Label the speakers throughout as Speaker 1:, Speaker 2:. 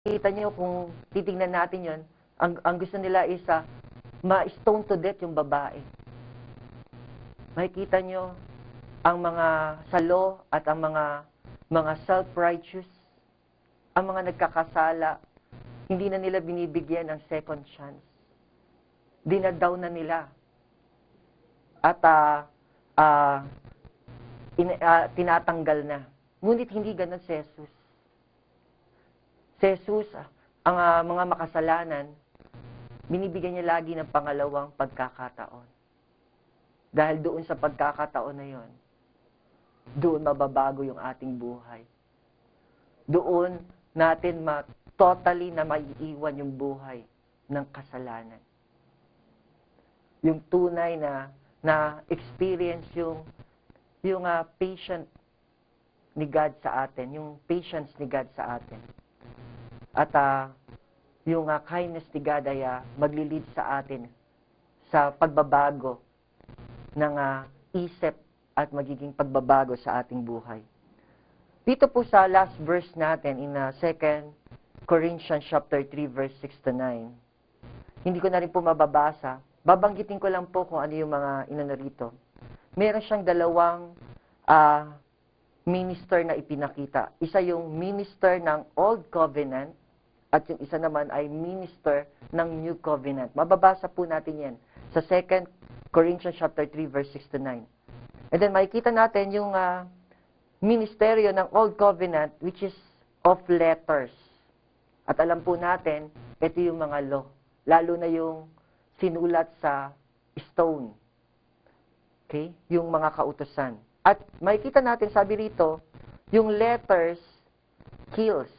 Speaker 1: makikita nyo kung titingnan natin yon, ang gusto nila is ma-stone to death yung babae. Makikita nyo ang mga salo at ang mga self-righteous, ang mga nagkakasala, hindi na nila binibigyan ng second chance. Dinadaw na nila. At tinatanggal na. Ngunit hindi ganun si Jesus. Si Jesus, ang mga makasalanan, binibigyan niya lagi ng pangalawang pagkakataon. Dahil doon sa pagkakataon na yon, doon mababago yung ating buhay. Doon natin totally na maiiwan yung buhay ng kasalanan. Yung tunay na experience yung patient ni God sa atin, yung patience ni God sa atin. At yung kindness ni God ay maglilid sa atin sa pagbabago ng isip at magiging pagbabago sa ating buhay. Dito po sa last verse natin in 2 Corinthians chapter 3 verse 6 to 9. Hindi ko na rin po mababasa. Babanggitin ko lang po kung ano yung mga inano rito. Meron siyang dalawang minister na ipinakita. Isa yung minister ng Old Covenant at yung isa naman ay minister ng New Covenant. Mababasa po natin yan sa 2 Corinthians chapter 3 verse 6 to 9. And then makikita natin yung ministeryo ng Old Covenant which is of letters. At alam po natin, ito yung mga law. Lalo na yung sinulat sa stone. Okay? Yung mga kautusan. At makikita natin, sabi rito, yung letters kills.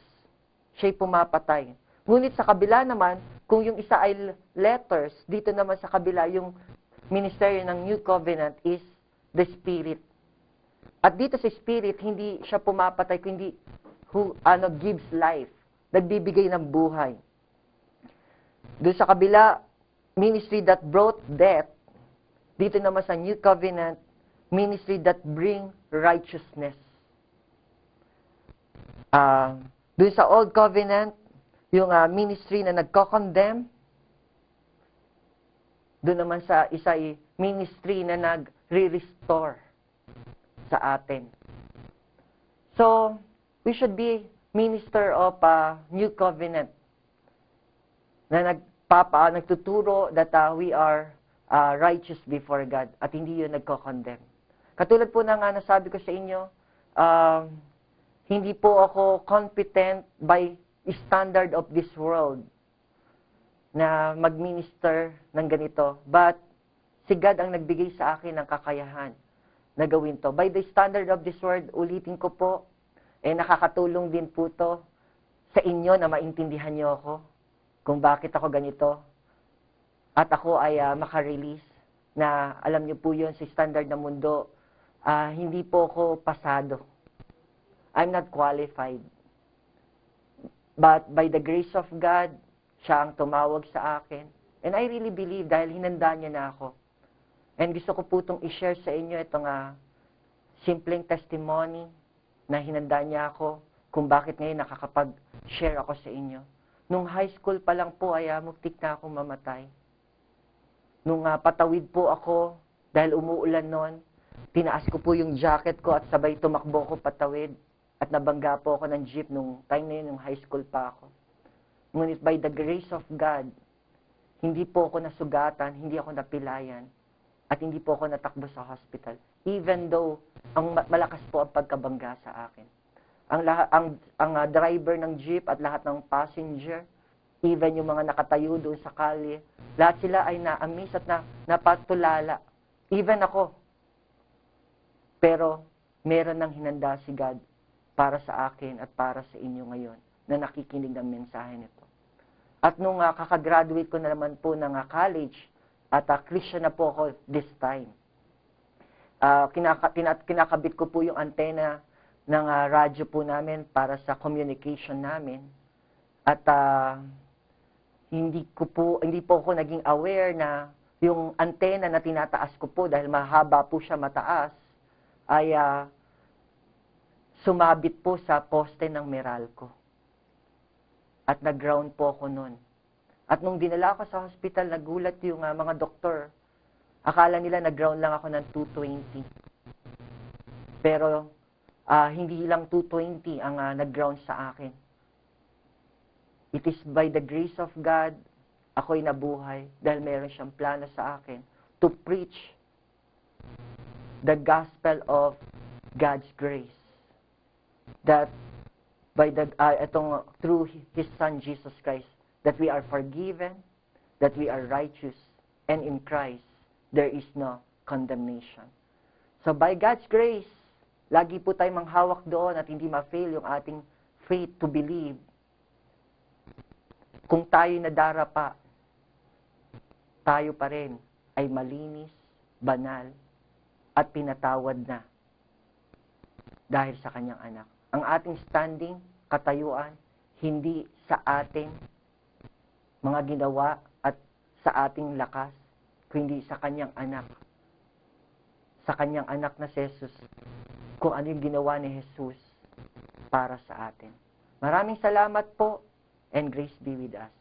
Speaker 1: Siya'y pumapatay. Ngunit sa kabila naman, kung yung isa ay letters, dito naman sa kabila, yung ministeryo ng New Covenant is the Spirit. At dito sa Spirit, hindi siya pumapatay, kundi gives life. Nagbibigay ng buhay. Doon sa kabila, ministry that brought death. Dito naman sa New Covenant, ministry that bring righteousness. Doon sa Old Covenant, yung ministry na nagko-condemn. Doon naman sa isa ministry na nagre-restore sa atin. So, we should be minister of New Covenant na nagtuturo that we are righteous before God at hindi yun nagko-condemn. Katulad po ng nasabi ko sa inyo, hindi po ako competent by standard of this world na mag-minister ng ganito. But si God ang nagbigay sa akin ng kakayahan na gawin to. By the standard of this world, ulitin ko po, nakakatulong din po to sa inyo na maintindihan niyo ako kung bakit ako ganito. At ako ay makarelease na alam niyo po yun sa standard ng mundo, hindi po ako pasado. I'm not qualified. But by the grace of God, siya ang tumawag sa akin. And I really believe dahil hinanda niya na ako. And gusto ko po itong i-share sa inyo itong simpleng testimony na hinanda niya ako kung bakit ngayon nakakapag-share ako sa inyo. Nung high school pa lang po ay muntik na akong mamatay. Nung patawid po ako, dahil umuulan noon, tinaas ko po yung jacket ko at sabay tumakbo ko patawid. At nabangga po ako ng jeep nung time na yun, nung high school pa ako. Ngunit by the grace of God, hindi po ako nasugatan, hindi ako napilayan, at hindi po ako natakbo sa hospital. Even though, malakas po ang pagkabangga sa akin. Ang driver ng jeep at lahat ng passenger, even yung mga nakatayo doon sa kalye, lahat sila ay na-amaze at napatulala. Even ako. Pero, meron ng hinanda si God para sa akin at para sa inyo ngayon na nakikinig ng mensahe nito. At nung kakagraduate ko na naman po ng college, at Christian na po ako this time, kinakabit ko po yung antena ng radyo po namin para sa communication namin. At hindi po ako naging aware na yung antena na tinataas ko po dahil mahaba po siya mataas ay sumabit po sa poste ng Meralco. At nag-ground po ako nun. At nung dinala ako sa hospital, nagulat yung mga doktor. Akala nila nag-ground lang ako ng 220. Pero hindi lang 220 ang nag-ground sa akin. It is by the grace of God, ako'y nabuhay dahil meron siyang plano sa akin to preach the gospel of God's grace. That by through His Son Jesus Christ, that we are forgiven, that we are righteous, and in Christ, there is no condemnation. So by God's grace, lagi po tayong manghawak doon at hindi ma-fail yung ating faith to believe. Kung tayo nadarapa, tayo pa rin ay malinis, banal, at pinatawad na dahil sa kanyang anak. Ang ating standing, katayuan, hindi sa ating mga ginawa at sa ating lakas, kundi sa kanyang anak. Sa kanyang anak na si Jesus, kung ano yung ginawa ni Jesus para sa atin. Maraming salamat po, and grace be with us.